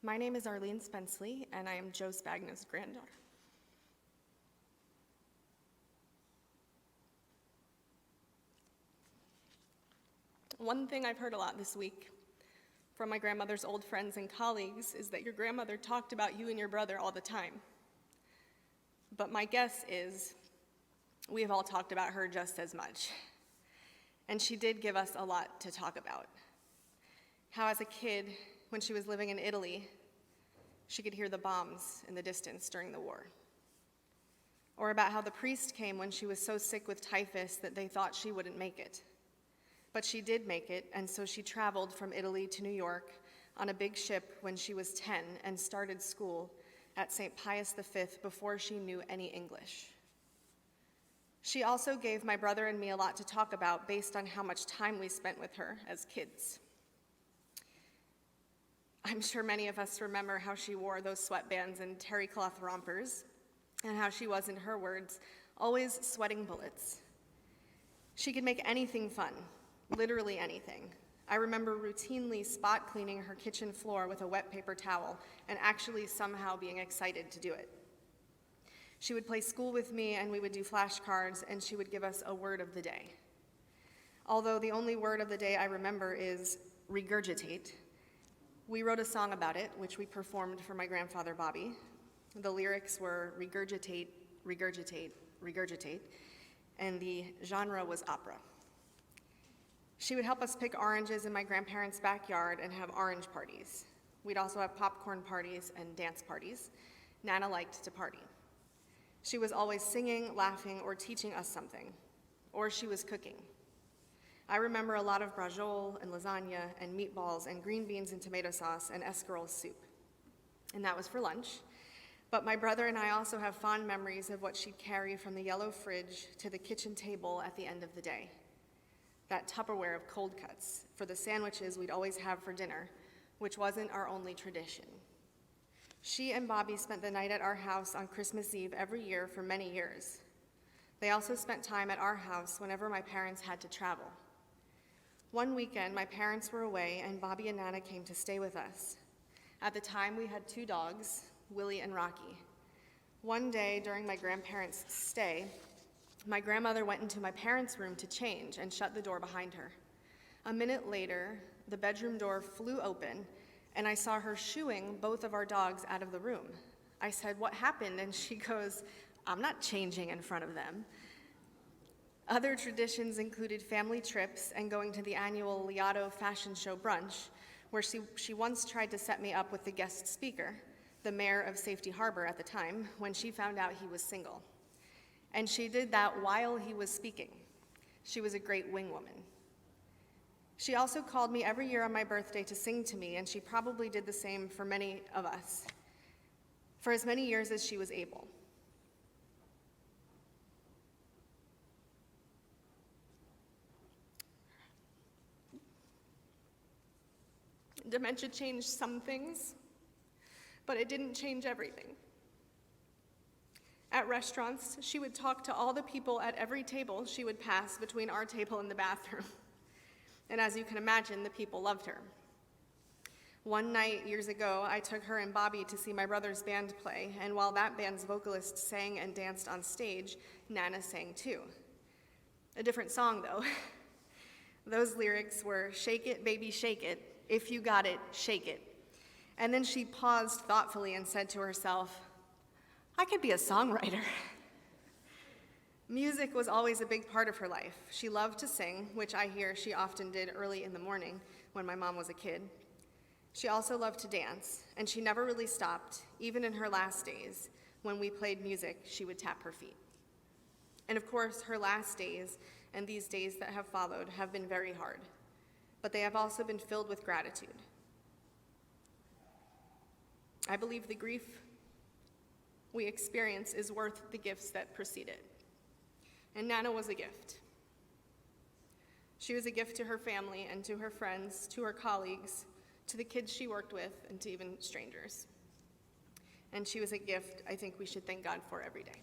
My name is Arlene Spenceley, and I am Joe Spagna's granddaughter. One thing I've heard a lot this week from my grandmother's old friends and colleagues is that your grandmother talked about you and your brother all the time. But my guess is we have all talked about her just as much. And she did give us a lot to talk about. How as a kid, when she was living in Italy, she could hear the bombs in the distance during the war. Or about how the priest came when she was so sick with typhus that they thought she wouldn't make it. But she did make it, and so she traveled from Italy to New York on a big ship when she was 10 and started school at St. Pius V before she knew any English. She also gave my brother and me a lot to talk about based on how much time we spent with her as kids. I'm sure many of us remember how she wore those sweatbands and terry cloth rompers, and how she was, in her words, always sweating bullets. She could make anything fun, literally anything. I remember routinely spot cleaning her kitchen floor with a wet paper towel and actually somehow being excited to do it. She would play school with me and we would do flashcards and she would give us a word of the day. Although the only word of the day I remember is regurgitate. We wrote a song about it, which we performed for my grandfather Bobby. The lyrics were regurgitate, regurgitate, regurgitate, and the genre was opera. She would help us pick oranges in my grandparents' backyard and have orange parties. We'd also have popcorn parties and dance parties. Nana liked to party. She was always singing, laughing, or teaching us something, or she was cooking. I remember a lot of braciole and lasagna and meatballs and green beans and tomato sauce and escarole soup. And that was for lunch. But my brother and I also have fond memories of what she'd carry from the yellow fridge to the kitchen table at the end of the day. That Tupperware of cold cuts for the sandwiches we'd always have for dinner, which wasn't our only tradition. She and Bobby spent the night at our house on Christmas Eve every year for many years. They also spent time at our house whenever my parents had to travel. One weekend, my parents were away and Bobby and Nana came to stay with us. At the time, we had 2 dogs, Willie and Rocky. One day during my grandparents' stay, my grandmother went into my parents' room to change and shut the door behind her. A minute later, the bedroom door flew open and I saw her shooing both of our dogs out of the room. I said, "What happened?" And she goes, "I'm not changing in front of them." Other traditions included family trips and going to the annual Liato fashion show brunch, where she once tried to set me up with the guest speaker, the mayor of Safety Harbor at the time, when she found out he was single. And she did that while he was speaking. She was a great wing woman. She also called me every year on my birthday to sing to me, and she probably did the same for many of us, for as many years as she was able. Dementia changed some things, but it didn't change everything. At restaurants, she would talk to all the people at every table she would pass between our table and the bathroom. And as you can imagine, the people loved her. One night years ago, I took her and Bobby to see my brother's band play, and while that band's vocalist sang and danced on stage, Nana sang too. A different song, though. Those lyrics were, "Shake it, baby, shake it. If you got it, shake it." And then she paused thoughtfully and said to herself, "I could be a songwriter." Music was always a big part of her life. She loved to sing, which I hear she often did early in the morning when my mom was a kid. She also loved to dance, and she never really stopped, even in her last days. When we played music, she would tap her feet. And of course, her last days and these days that have followed have been very hard, but they have also been filled with gratitude. I believe the grief we experience is worth the gifts that precede it. And Nana was a gift. She was a gift to her family and to her friends, to her colleagues, to the kids she worked with, and to even strangers. And she was a gift I think we should thank God for every day.